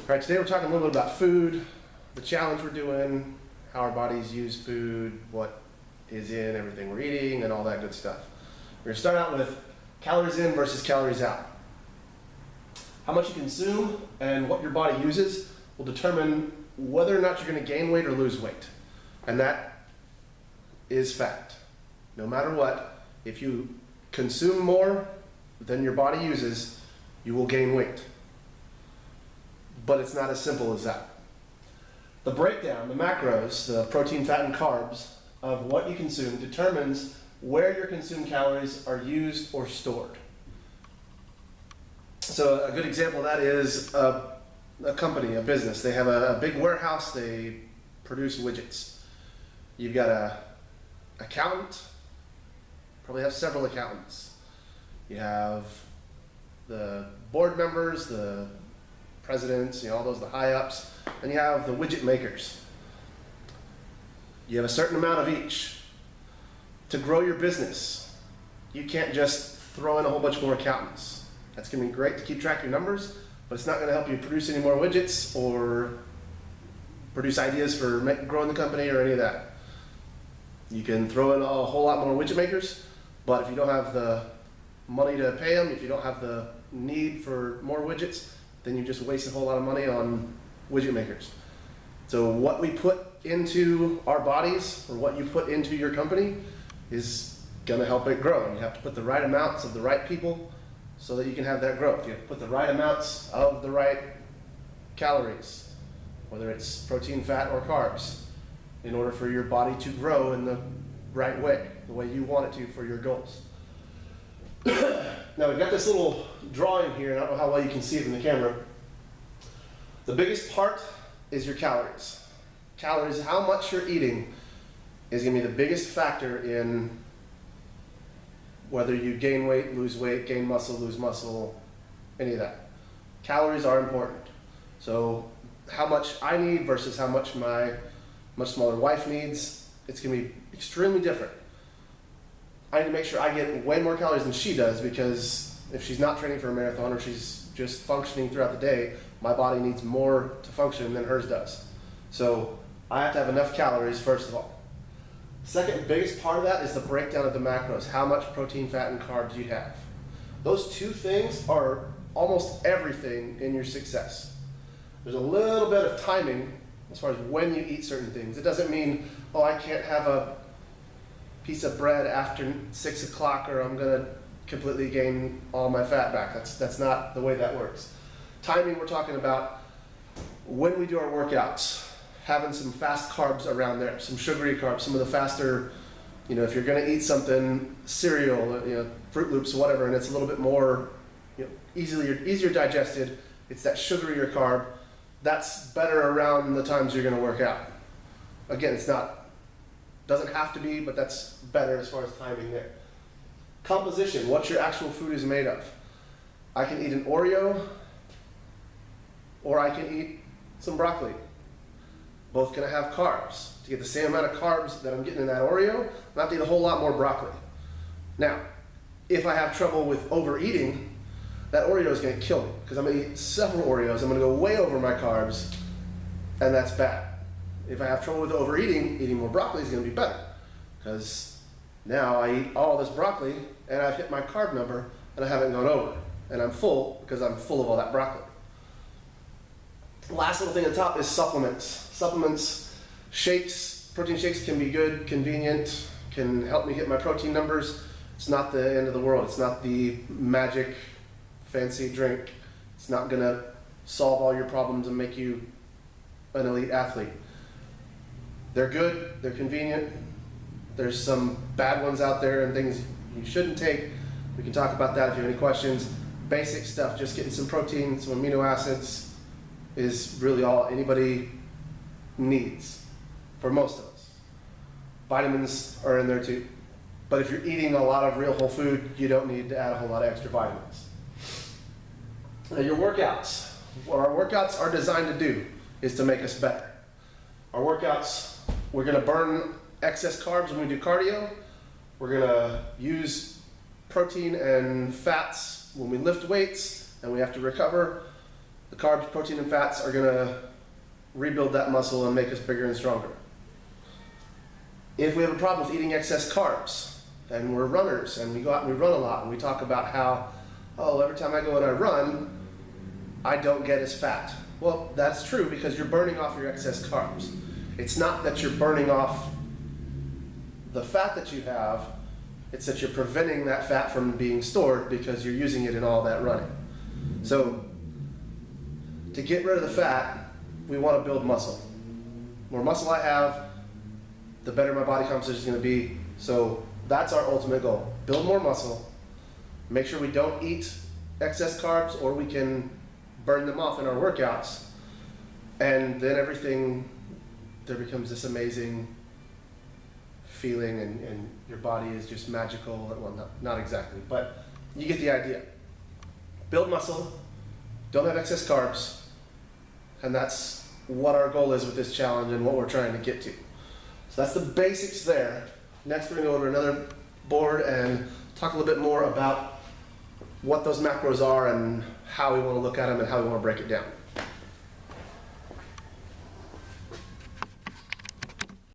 All right, today we're talking a little bit about food, the challenge we're doing, how our bodies use food, what is in everything we're eating, and all that good stuff. We're gonna start out with calories in versus calories out. How much you consume and what your body uses will determine whether or not you're gonna gain weight or lose weight. And that is fact. No matter what, if you consume more than your body uses, you will gain weight. But it's not as simple as that. The breakdown, the macros, the protein, fat, and carbs of what you consume determines where your consumed calories are used or stored. So a good example of that is a company, a business. They have a big warehouse, they produce widgets. You've got an accountant, probably have several accountants. You have the board members, the presidents, all those, the high ups, and you have the widget makers. You have a certain amount of each. To grow your business, you can't just throw in a whole bunch more accountants. That's gonna be great to keep track of your numbers, but it's not gonna help you produce any more widgets or produce ideas for growing the company or any of that. You can throw in a whole lot more widget makers, but if you don't have the money to pay them, if you don't have the need for more widgets, then you just waste a whole lot of money on widget makers. So what we put into our bodies, or what you put into your company, is gonna help it grow. And you have to put the right amounts of the right people so that you can have that growth. You have to put the right amounts of the right calories, whether it's protein, fat, or carbs, in order for your body to grow in the right way, the way you want it to for your goals. Now we've got this little drawing here, and I don't know how well you can see it in the camera. The biggest part is your calories. Calories, how much you're eating, is gonna be the biggest factor in whether you gain weight, lose weight, gain muscle, lose muscle, any of that. Calories are important. So how much I need versus how much my much smaller wife needs, it's gonna be extremely different. I need to make sure I get way more calories than she does, because if she's not training for a marathon or she's just functioning throughout the day, my body needs more to function than hers does. So I have to have enough calories, first of all. Second biggest part of that is the breakdown of the macros, how much protein, fat, and carbs you have. Those two things are almost everything in your success. There's a little bit of timing as far as when you eat certain things. It doesn't mean, oh, I can't have a piece of bread after 6 o'clock or I'm gonna completely gain all my fat back. That's not the way that works. Timing, we're talking about when we do our workouts, having some fast carbs around there, some sugary carbs, some of the faster, if you're gonna eat something, cereal, Fruit Loops, whatever, and it's a little bit more easier digested, it's that sugarier carb, that's better around the times you're gonna work out. Again, doesn't have to be, but that's better as far as timing there. Composition, what your actual food is made of. I can eat an Oreo, or I can eat some broccoli. Both gonna have carbs. To get the same amount of carbs that I'm getting in that Oreo, I'm gonna have to eat a whole lot more broccoli. Now, if I have trouble with overeating, that Oreo is gonna kill me, because I'm gonna eat several Oreos, I'm gonna go way over my carbs, and that's bad. If I have trouble with overeating, eating more broccoli is gonna be better, because now I eat all this broccoli, and I've hit my carb number, and I haven't gone over, and I'm full, because I'm full of all that broccoli. Last little thing at the top is supplements. Supplements, shakes, protein shakes can be good, convenient, can help me hit my protein numbers. It's not the end of the world. It's not the magic fancy drink. It's not gonna solve all your problems and make you an elite athlete. They're good, they're convenient. There's some bad ones out there and things you shouldn't take. We can talk about that if you have any questions. Basic stuff, just getting some protein, some amino acids, is really all anybody needs for most of us. Vitamins are in there too. But if you're eating a lot of real whole food, you don't need to add a whole lot of extra vitamins. Now your workouts. What our workouts are designed to do is to make us better. Our workouts, we're gonna burn excess carbs when we do cardio. We're gonna use protein and fats when we lift weights and we have to recover. The carbs, protein, and fats are gonna rebuild that muscle and make us bigger and stronger. If we have a problem with eating excess carbs, and we're runners, and we go out and we run a lot, and we talk about how, oh, every time I go and I run, I don't get as fat. Well, that's true because you're burning off your excess carbs. It's not that you're burning off the fat that you have, it's that you're preventing that fat from being stored because you're using it in all that running. So, to get rid of the fat, we want to build muscle. The more muscle I have, the better my body composition is going to be. So that's our ultimate goal. Build more muscle, make sure we don't eat excess carbs or we can burn them off in our workouts, and then everything, there becomes this amazing feeling and your body is just magical. Well, not exactly, but you get the idea. Build muscle, don't have excess carbs, and that's what our goal is with this challenge and what we're trying to get to. So that's the basics there. Next, we're going to go over another board and talk a little bit more about what those macros are and how we want to look at them and how we want to break it down.